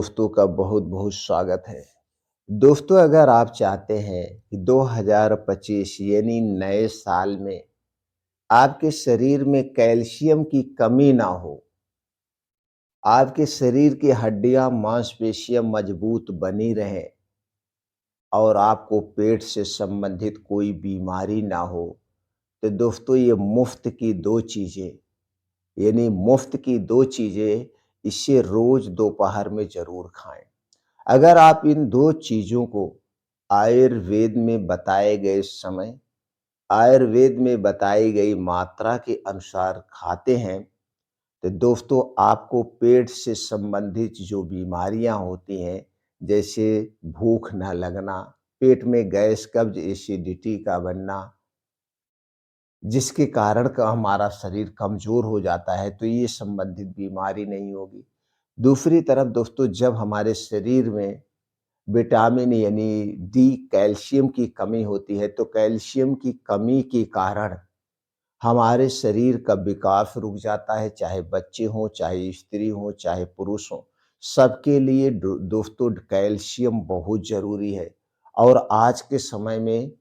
दोस्तों का बहुत बहुत स्वागत है। दोस्तों, अगर आप चाहते हैं कि 2025 यानी नए साल में आपके शरीर में कैल्शियम की कमी ना हो, आपके शरीर की हड्डियां मांसपेशियां मजबूत बनी रहें और आपको पेट से संबंधित कोई बीमारी ना हो, तो दोस्तों ये मुफ्त की दो चीजें, यानी मुफ्त की दो चीजें इसे रोज दोपहर में जरूर खाएं। अगर आप इन दो चीज़ों को आयुर्वेद में बताए गए समय, आयुर्वेद में बताई गई मात्रा के अनुसार खाते हैं, तो दोस्तों आपको पेट से संबंधित जो बीमारियां होती हैं, जैसे भूख न लगना, पेट में गैस, कब्ज, एसिडिटी का बनना, जिसके कारण का हमारा शरीर कमज़ोर हो जाता है, तो ये संबंधित बीमारी नहीं होगी। दूसरी तरफ दोस्तों, जब हमारे शरीर में विटामिन यानी डी, कैल्शियम की कमी होती है, तो कैल्शियम की कमी के कारण हमारे शरीर का विकास रुक जाता है, चाहे बच्चे हों, चाहे स्त्री हो, चाहे पुरुष हों, सबके लिए दोस्तों कैल्शियम बहुत ज़रूरी है। और आज के समय में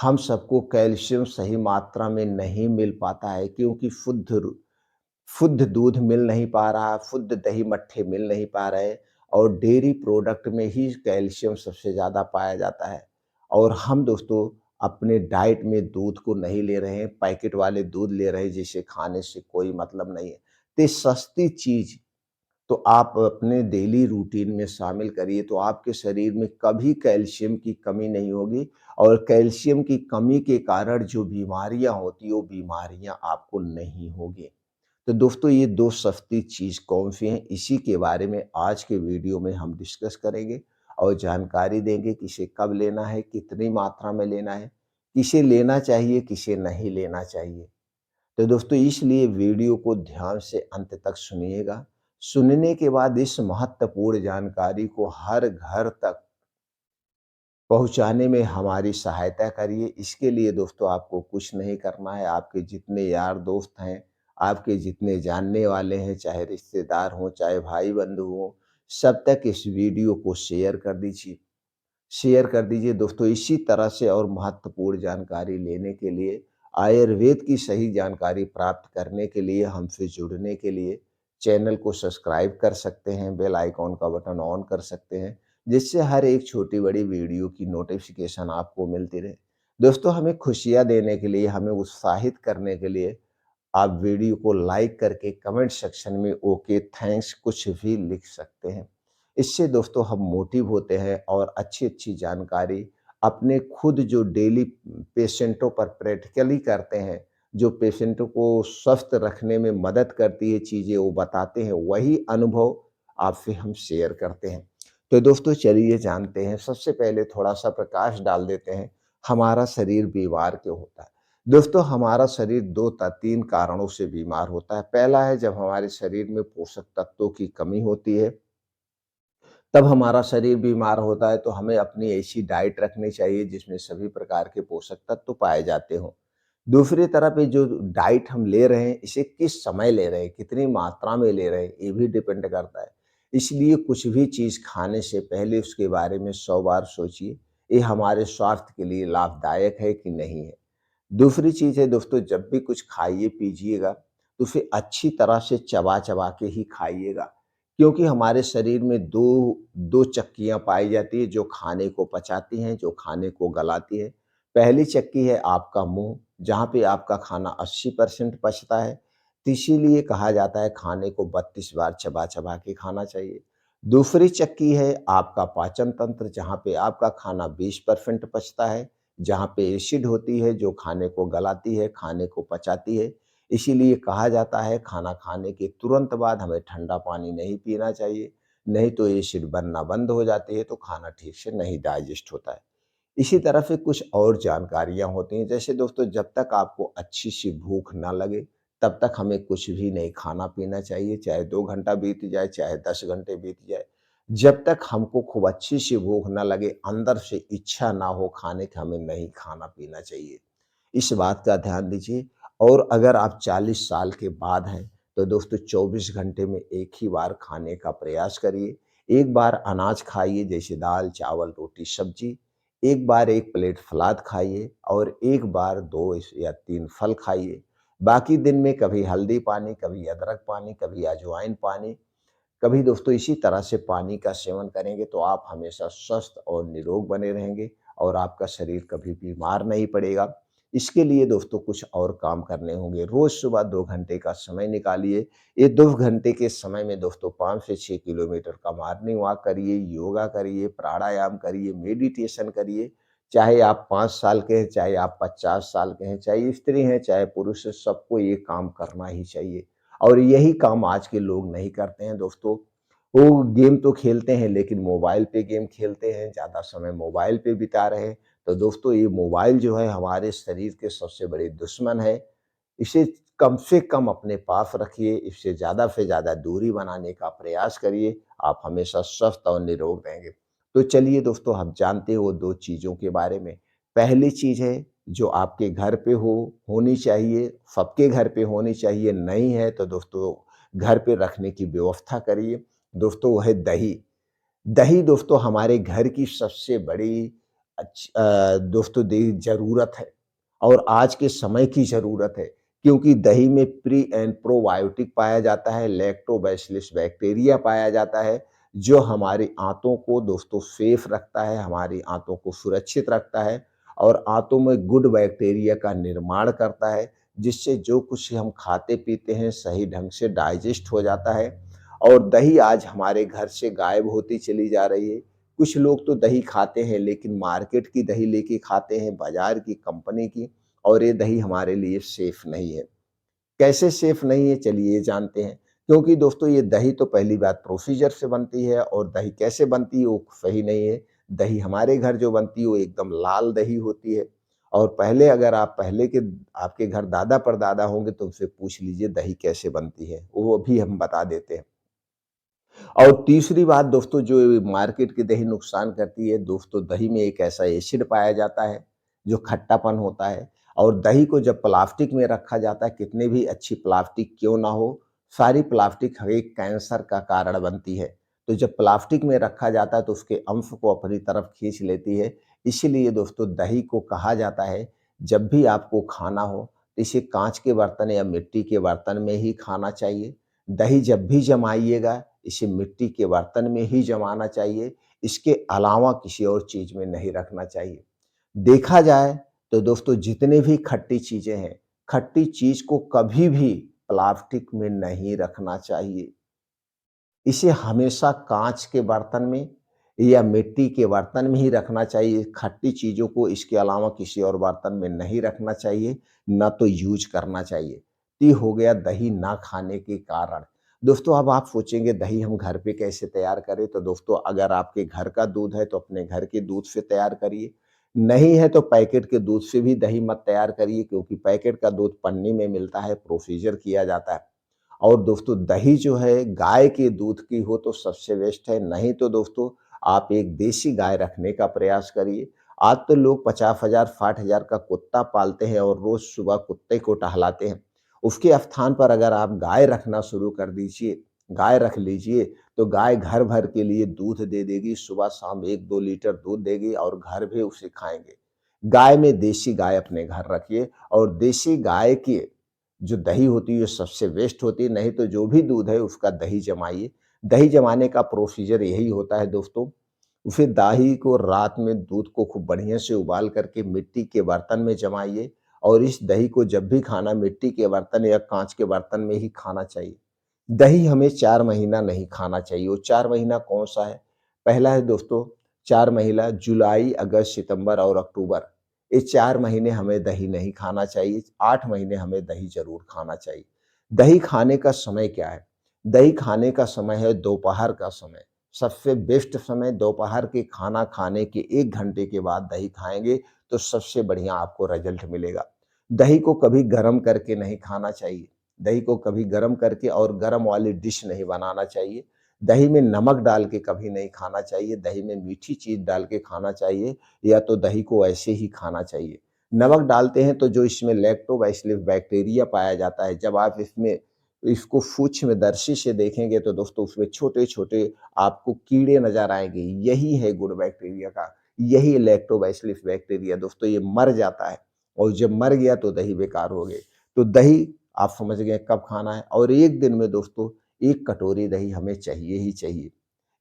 हम सबको कैल्शियम सही मात्रा में नहीं मिल पाता है, क्योंकि शुद्ध दूध मिल नहीं पा रहा, शुद्ध दही मट्ठे मिल नहीं पा रहे, और डेयरी प्रोडक्ट में ही कैल्शियम सबसे ज़्यादा पाया जाता है। और हम दोस्तों अपने डाइट में दूध को नहीं ले रहे हैं, पैकेट वाले दूध ले रहे हैं, जिसे खाने से कोई मतलब नहीं है। तो ये सस्ती चीज़ तो आप अपने डेली रूटीन में शामिल करिए, तो आपके शरीर में कभी कैल्शियम की कमी नहीं होगी, और कैल्शियम की कमी के कारण जो बीमारियां होती हैं, वो बीमारियां आपको नहीं होगी। तो दोस्तों ये दो सस्ती चीज़ कौन-सी हैं, इसी के बारे में आज के वीडियो में हम डिस्कस करेंगे और जानकारी देंगे कि इसे कब लेना है, कितनी मात्रा में लेना है, किसे लेना चाहिए, किसे नहीं लेना चाहिए। तो दोस्तों इसलिए वीडियो को ध्यान से अंत तक सुनिएगा। सुनने के बाद इस महत्वपूर्ण जानकारी को हर घर तक पहुँचाने में हमारी सहायता करिए। इसके लिए दोस्तों आपको कुछ नहीं करना है, आपके जितने यार दोस्त हैं, आपके जितने जानने वाले हैं, चाहे रिश्तेदार हों, चाहे भाई-बंधु हों, सब तक इस वीडियो को शेयर कर दीजिए। शेयर कर दीजिए दोस्तों। इसी तरह से और महत्वपूर्ण जानकारी लेने के लिए, आयुर्वेद की सही जानकारी प्राप्त करने के लिए, हमसे जुड़ने के लिए चैनल को सब्सक्राइब कर सकते हैं, बेल आइकॉन का बटन ऑन कर सकते हैं, जिससे हर एक छोटी-बड़ी वीडियो की नोटिफ़िकेशन आपको मिलती रहे। दोस्तों हमें खुशियाँ देने के लिए, हमें उत्साहित करने के लिए आप वीडियो को लाइक करके कमेंट सेक्शन में ओके, थैंक्स कुछ भी लिख सकते हैं। इससे दोस्तों हम मोटिव होते हैं और अच्छी-अच्छी जानकारी अपने खुद जो डेली पेशेंटों पर प्रैक्टिकली करते हैं, जो पेशेंटों को स्वस्थ रखने में मदद करती है चीज़ें वो बताते हैं, वही अनुभव आपसे हम शेयर करते हैं। तो दोस्तों चलिए जानते हैं, सबसे पहले थोड़ा-सा प्रकाश डाल देते हैं, हमारा शरीर बीमार क्यों होता है? दोस्तों हमारा शरीर 2 ता 3 कारणों से बीमार होता है। पहला है जब हमारे शरीर में पोषक तत्वों की कमी होती है, तब हमारा शरीर बीमार होता है, तो हमें अपनी ऐसी डाइट रखनी चाहिए जिसमें सभी प्रकार के पोषक तत्व पाए जाते हों। दूसरी तरफ ये जो डाइट हम ले रहे हैं, इसे किस समय ले रहे हैं, कितनी मात्रा में ले रहे हैं, ये भी डिपेंड करता है। इसलिए कुछ भी चीज़ खाने से पहले उसके बारे में 100 बार सोचिए, ये हमारे स्वास्थ्य के लिए लाभदायक है कि नहीं है। दूसरी चीज़ है दोस्तों, जब भी कुछ खाइए पीजिएगा, तो उसे अच्छी तरह से चबा-चबा के ही खाइएगा, क्योंकि हमारे शरीर में 2 चक्कियाँ पाई जाती हैं जो खाने को पचाती हैं, जो खाने को गलाती है। पहली चक्की है आपका मुँह, जहाँ पे आपका खाना 80% पचता है, तो इसीलिए कहा जाता है खाने को 32 बार चबा-चबा के खाना चाहिए। दूसरी चक्की है आपका पाचन तंत्र, जहाँ पे आपका खाना 20% पचता है, जहाँ पे एसिड होती है जो खाने को गलाती है, खाने को पचाती है। इसीलिए कहा जाता है खाना खाने के तुरंत बाद हमें ठंडा पानी नहीं पीना चाहिए, नहीं तो एसिड बनना बंद हो जाती है, तो खाना ठीक से नहीं डाइजेस्ट होता है। इसी तरह से कुछ और जानकारियाँ होती हैं, जैसे दोस्तों जब तक आपको अच्छी-सी भूख ना लगे, तब तक हमें कुछ भी नहीं खाना-पीना चाहिए, चाहे 2 घंटा बीत जाए, चाहे 10 घंटे बीत जाए। जब तक हमको खूब अच्छी-सी भूख ना लगे, अंदर से इच्छा ना हो खाने की, हमें नहीं खाना-पीना चाहिए। इस बात का ध्यान दीजिए। और अगर आप 40 साल के बाद हैं, तो दोस्तों 24 घंटे में एक ही बार खाने का प्रयास करिए। एक बार अनाज खाइए जैसे दाल, चावल, रोटी, सब्जी। एक बार 1 प्लेट सलाद खाइए और एक बार 2 या 3 फल खाइए। बाकी दिन में कभी हल्दी पानी, कभी अदरक पानी, कभी अजवाइन पानी, कभी दोस्तों इसी तरह से पानी का सेवन करेंगे तो आप हमेशा स्वस्थ और निरोग बने रहेंगे और आपका शरीर कभी बीमार नहीं पड़ेगा। इसके लिए दोस्तों कुछ और काम करने होंगे। रोज़ सुबह 2 घंटे का समय निकालिए। ये 2 घंटे के समय में दोस्तों 5 से 6 किलोमीटर का मॉर्निंग वॉक करिए, योगा करिए, प्राणायाम करिए, मेडिटेशन करिए। चाहे आप 5 साल के हैं, चाहे आप 50 साल के हैं, चाहे स्त्री हैं, चाहे पुरुष हैं, सबको ये काम करना ही चाहिए। और यही काम आज के लोग नहीं करते हैं दोस्तों। वो गेम तो खेलते हैं लेकिन मोबाइल पे गेम खेलते हैं, ज़्यादा समय मोबाइल पे बिता रहे हैं। तो दोस्तों ये मोबाइल जो है हमारे शरीर के सबसे बड़े दुश्मन है। इसे कम से कम अपने पास रखिए, इससे ज़्यादा से ज़्यादा दूरी बनाने का प्रयास करिए, आप हमेशा स्वस्थ और निरोग रहेंगे। तो चलिए दोस्तों हम जानते हैं वो 2 चीज़ों के बारे में। पहली चीज़ है जो आपके घर पे होनी चाहिए, सबके घर पे होनी चाहिए, नहीं है तो दोस्तों घर पे रखने की व्यवस्था करिए। दोस्तों वो है दही। दही दोस्तों हमारे घर की सबसे बड़ी दोस्तों ज़रूरत है और आज के समय की ज़रूरत है क्योंकि दही में प्री एंड प्रोबायोटिक पाया जाता है, लैक्टोबैसिलस बैक्टीरिया पाया जाता है, जो हमारी आंतों को दोस्तों सेफ रखता है, हमारी आंतों को सुरक्षित रखता है और आंतों में गुड बैक्टीरिया का निर्माण करता है, जिससे जो कुछ हम खाते-पीते हैं सही ढंग से डाइजेस्ट हो जाता है और दही आज हमारे घर से गायब होती चली जा रही है। कुछ लोग तो दही खाते हैं लेकिन मार्केट की दही लेके खाते हैं, बाज़ार की, कंपनी की और ये दही हमारे लिए सेफ नहीं है। कैसे सेफ नहीं है चलिए ये जानते हैं। क्योंकि दोस्तों ये दही तो पहली बात प्रोसीजर से बनती है और दही कैसे बनती है वो सही नहीं है। दही हमारे घर जो बनती है वो एकदम लाल दही होती है और पहले अगर आप पहले के आपके घर दादा-परदादा होंगे तो उनसे पूछ लीजिए दही कैसे बनती है, वो भी हम बता देते हैं। और तीसरी बात दोस्तों जो मार्केट की दही नुकसान करती है, दोस्तों दही में एक ऐसा एसिड पाया जाता है, जो खट्टापन होता है और दही को जब प्लास्टिक में रखा जाता है, कितनी भी अच्छी प्लास्टिक क्यों ना हो, सारी प्लास्टिक हर एक कैंसर का कारण बनती है। तो जब प्लास्टिक में रखा जाता है, तो उसके अंश को अपनी तरफ खींच लेती है। इसीलिए दोस्तों दही को कहा जाता है, जब भी आपको खाना हो, इसे काँच के बर्तन या मिट्टी के बर्तन में ही खाना चाहिए। दही जब भी जमाइएगा इसे मिट्टी के बर्तन में ही जमाना चाहिए, इसके अलावा किसी और चीज़ में नहीं रखना चाहिए। देखा जाए तो दोस्तों जितने भी खट्टी चीज़ें हैं, खट्टी चीज़ को कभी भी प्लास्टिक में नहीं रखना चाहिए। इसे हमेशा काँच के बर्तन में या मिट्टी के बर्तन में ही रखना चाहिए। खट्टी चीज़ों को इसके अलावा किसी और बर्तन में नहीं रखना चाहिए, ना तो यूज़ करना चाहिए। ये हो गया दही ना खाने के कारण। दोस्तों अब आप सोचेंगे दही हम घर पे कैसे तैयार करें? तो दोस्तों अगर आपके घर का दूध है तो अपने घर के दूध से तैयार करिए। नहीं है तो पैकेट के दूध से भी दही मत तैयार करिए क्योंकि पैकेट का दूध पन्नी में मिलता है, प्रोसीजर किया जाता है। और दोस्तों दही जो है गाय के दूध की हो तो सबसे बेस्ट है, नहीं तो दोस्तों आप एक देसी गाय रखने का प्रयास करिए। आज तो लोग 50,000 60,000 का कुत्ता पालते हैं और रोज़ सुबह कुत्ते को टहलाते हैं। उसके स्थान पर अगर आप गाय रखना शुरू कर दीजिए, गाय रख लीजिए, तो गाय घर भर के लिए दूध दे देगी, सुबह-शाम 1-2 लीटर दूध देगी और घर भी उसे खाएँगे। गाय में देसी गाय अपने घर रखिए और देसी गाय की जो दही होती है सबसे बेस्ट होती है, नहीं तो जो भी दूध है उसका दही जमाइए। दही जमाने का प्रोसीजर यही होता है दोस्तों, फिर दही को रात में दूध को खूब बढ़िया से उबाल करके मिट्टी के बर्तन में जमाइए और इस दही को जब भी खाना मिट्टी के बर्तन या काँच के बर्तन में ही खाना चाहिए। दही हमें 4 महीना नहीं खाना चाहिए, वो 4 महीना कौन-सा है? पहला है दोस्तों 4 महीना जुलाई, अगस्त, सितंबर और अक्टूबर। ये 4 महीने हमें दही नहीं खाना चाहिए, 8 महीने हमें दही ज़रूर खाना चाहिए। दही खाने का समय क्या है? दही खाने का समय है दोपहर का समय। सबसे बेस्ट समय दोपहर के खाना खाने के 1 घंटे के बाद दही खाएँगे, तो सबसे बढ़िया आपको रिज़ल्ट मिलेगा। दही को कभी गरम करके नहीं खाना चाहिए। दही को कभी गरम करके और गरम वाली डिश नहीं बनाना चाहिए। दही में नमक डाल के कभी नहीं खाना चाहिए, दही में मीठी चीज़ डाल के खाना चाहिए या तो दही को ऐसे ही खाना चाहिए। नमक डालते हैं तो जो इसमें लैक्टोबैसिलस बैक्टीरिया पाया जाता है, जब आप इसमें इसको सूक्ष्मदर्शी से देखेंगे तो दोस्तों उसमें छोटे-छोटे आपको कीड़े नज़र आएँगे। यही है गुड बैक्टीरिया का, यही लैक्टोबैसिलस बैक्टीरिया दोस्तों ये मर जाता है और जब मर गया तो दही बेकार हो गई। तो दही आप समझ गए कब खाना है और एक दिन में दोस्तों 1 कटोरी दही हमें चाहिए ही चाहिए।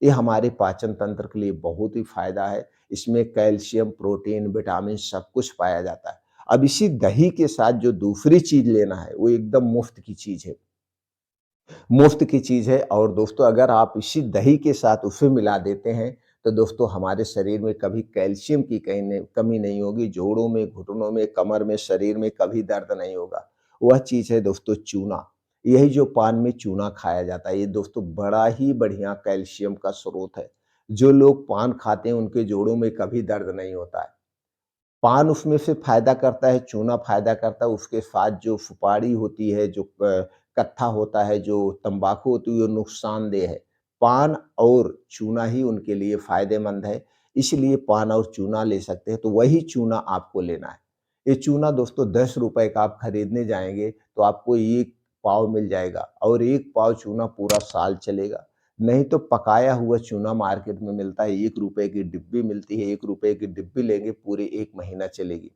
ये हमारे पाचन तंत्र के लिए बहुत ही फ़ायदा है। इसमें कैल्शियम, प्रोटीन, विटामिन सब कुछ पाया जाता है। अब इसी दही के साथ जो दूसरी चीज़ लेना है, वो एकदम मुफ़्त की चीज़ है। मुफ़्त की चीज़ है और दोस्तों अगर आप इसी दही के साथ उसे मिला देते हैं, तो दोस्तों हमारे शरीर में कभी कैल्शियम की कहीं न कमी नहीं होगी, जोड़ों में, घुटनों में, कमर में, शरीर में कभी दर्द नहीं होगा। वह चीज़ है दोस्तों चूना। यही जो पान में चूना खाया जाता है, ये दोस्तों बड़ा ही बढ़िया कैल्शियम का स्रोत है। जो लोग पान खाते हैं, उनके जोड़ों में कभी दर्द नहीं होता है। पान उसमें से फ़ायदा करता है, चूना फ़ायदा करता है, उसके साथ जो सुपारी होती है, जो कट्ठा होता है, जो तम्बाकू होती है, वो नुकसानदेह है। पान और चूना ही उनके लिए फ़ायदेमंद है, इसलिए पान और चूना ले सकते हैं, तो वही चूना आपको लेना है। ये चूना दोस्तों ₹10 का आप खरीदने जाएँगे, तो आपको 1 पाव मिल जाएगा और 1 पाव चूना पूरा साल चलेगा। नहीं तो पकाया हुआ चूना मार्केट में मिलता है, ₹1 की डिब्बी मिलती है, ₹1 की डिब्बी लेंगे पूरे 1 महीना चलेगी।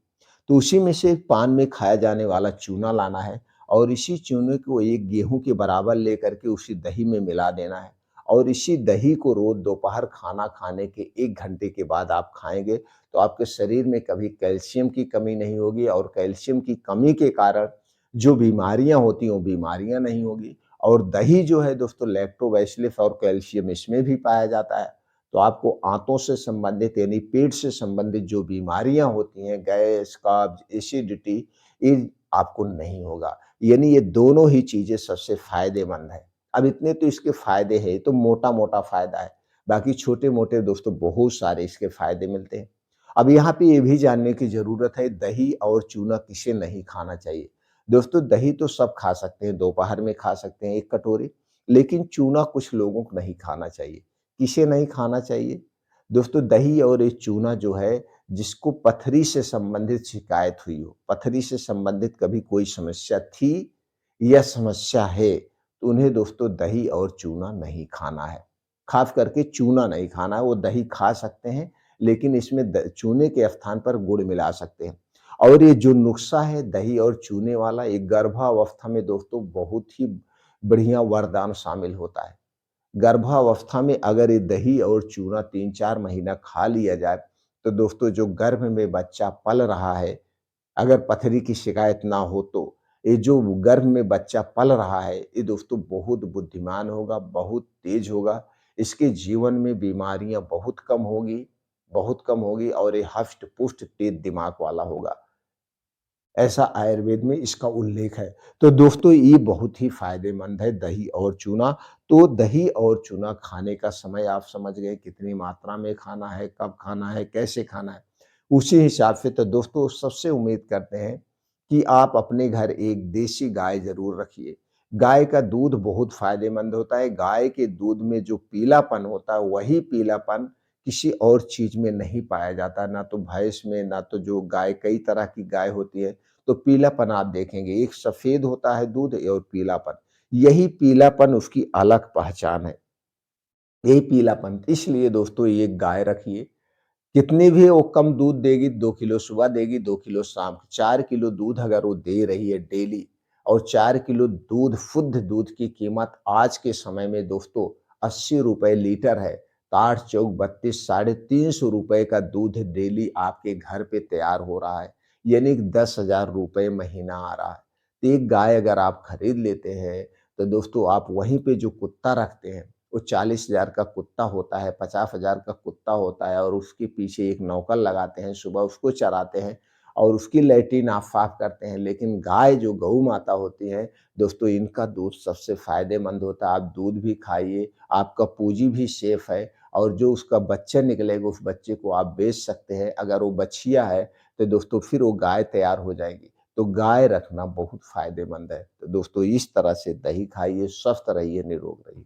तो उसी में से पान में खाया जाने वाला चूना लाना है और इसी चूने को एक गेहूँ के बराबर लेकर के उसी दही में मिला देना है और इसी दही को रोज़ दोपहर खाना खाने के 1 घंटे के बाद आप खाएँगे, तो आपके शरीर में कभी कैल्शियम की कमी नहीं होगी और कैल्शियम की कमी के कारण जो बीमारियाँ होती हैं, वो बीमारियाँ नहीं होगी। और दही जो है दोस्तों लैक्टोबैसिलस और कैल्शियम इसमें भी पाया जाता है। तो आपको आंतों से संबंधित यानी पेट से संबंधित जो बीमारियाँ होती हैं, गैस, कब्ज़, एसिडिटी, ये आपको नहीं होगा। यानी ये दोनों ही चीज़ें सबसे फ़ायदेमंद हैं। अब इतने तो इसके फ़ायदे हैं, ये तो मोटा-मोटा फ़ायदा है। बाकी छोटे-मोटे दोस्तों बहुत सारे इसके फ़ायदे मिलते हैं। अब यहाँ पे ये भी जानने की ज़रूरत है दही और चूना किसे नहीं खाना चाहिए। दोस्तों दही तो सब खा सकते हैं, दोपहर में खा सकते हैं 1 कटोरी, लेकिन चूना कुछ लोगों को नहीं खाना चाहिए। किसे नहीं खाना चाहिए? दोस्तों दही और ये चूना जो है, जिसको पथरी से संबंधित शिकायत हुई हो, पथरी से संबंधित कभी कोई समस्या थी या समस्या है, तो उन्हें दोस्तों दही और चूना नहीं खाना है। ख़ास करके चूना नहीं खाना है, वो दही खा सकते हैं, लेकिन इसमें चूने के स्थान पर गुड़ मिला सकते हैं। और ये जो नुस्ख़ा है दही और चूने वाला, ये गर्भावस्था में दोस्तों बहुत ही बढ़िया वरदान शामिल होता है। गर्भावस्था में अगर ये दही और चूना 3-4 महीना खा लिया जाए, तो दोस्तों जो गर्भ में बच्चा पल रहा है, अगर पथरी की शिकायत ना हो तो, ये जो गर्भ में बच्चा पल रहा है, ये दोस्तों बहुत बुद्धिमान होगा, बहुत तेज होगा। इसके जीवन में बीमारियाँ बहुत कम होगी और ये हष्ट-पुष्ट तेज दिमाग वाला होगा। ऐसा आयुर्वेद में इसका उल्लेख है। तो दोस्तों ये बहुत ही फ़ायदेमंद है दही और चूना। तो दही और चूना खाने का समय आप समझ गए कितनी मात्रा में खाना है, कब खाना है, कैसे खाना है। उसी हिसाब से तो दोस्तों सबसे उम्मीद करते हैं कि आप अपने घर एक देसी गाय ज़रूर रखिए। गाय का दूध बहुत फ़ायदेमंद होता है। गाय के दूध में जो पीलापन होता है, वही पीलापन किसी और चीज़ में नहीं पाया जाता। ना तो भैंस में, ना तो जो गाय कई तरह की गाय होती है, तो पीलापन आप देखेंगे, एक सफ़ेद होता है दूध और पीलापन, यही पीलापन उसकी अलग पहचान है, यही पीलापन। इसलिए दोस्तों ये गाय रखिए, कितनी भी वो कम दूध देगी, 2 किलो सुबह देगी, 2 किलो शाम, 4 किलो दूध अगर वो दे रही है डेली और 4 किलो दूध शुद्ध दूध की कीमत आज के समय में दोस्तों ₹80 लीटर है। तो 8 चौक 32 ₹350 का दूध डेली आपके घर पे तैयार हो रहा है, यानी कि ₹10,000 महीना आ रहा है। तो एक गाय अगर आप खरीद लेते हैं, तो दोस्तों आप वहीं पे जो कुत्ता रखते हैं, वो 40,000 का कुत्ता होता है, 50,000 का कुत्ता होता है और उसके पीछे एक नौकर लगाते हैं, सुबह उसको चराते हैं और उसकी लैट्रिन आप साफ करते हैं। लेकिन गाय जो गऊ माता होती है, दोस्तों इनका दूध सबसे फ़ायदेमंद होता है। आप दूध भी खाइए, आपका पूँजी भी सेफ है और जो उसका बच्चा निकलेगा, उस बच्चे को आप बेच सकते हैं। अगर वो बछिया है, तो दोस्तों फिर वो गाय तैयार हो जाएगी। तो गाय रखना बहुत फ़ायदेमंद है। तो दोस्तों इस तरह से दही खाइए, स्वस्थ रहिए, निरोग रहिए।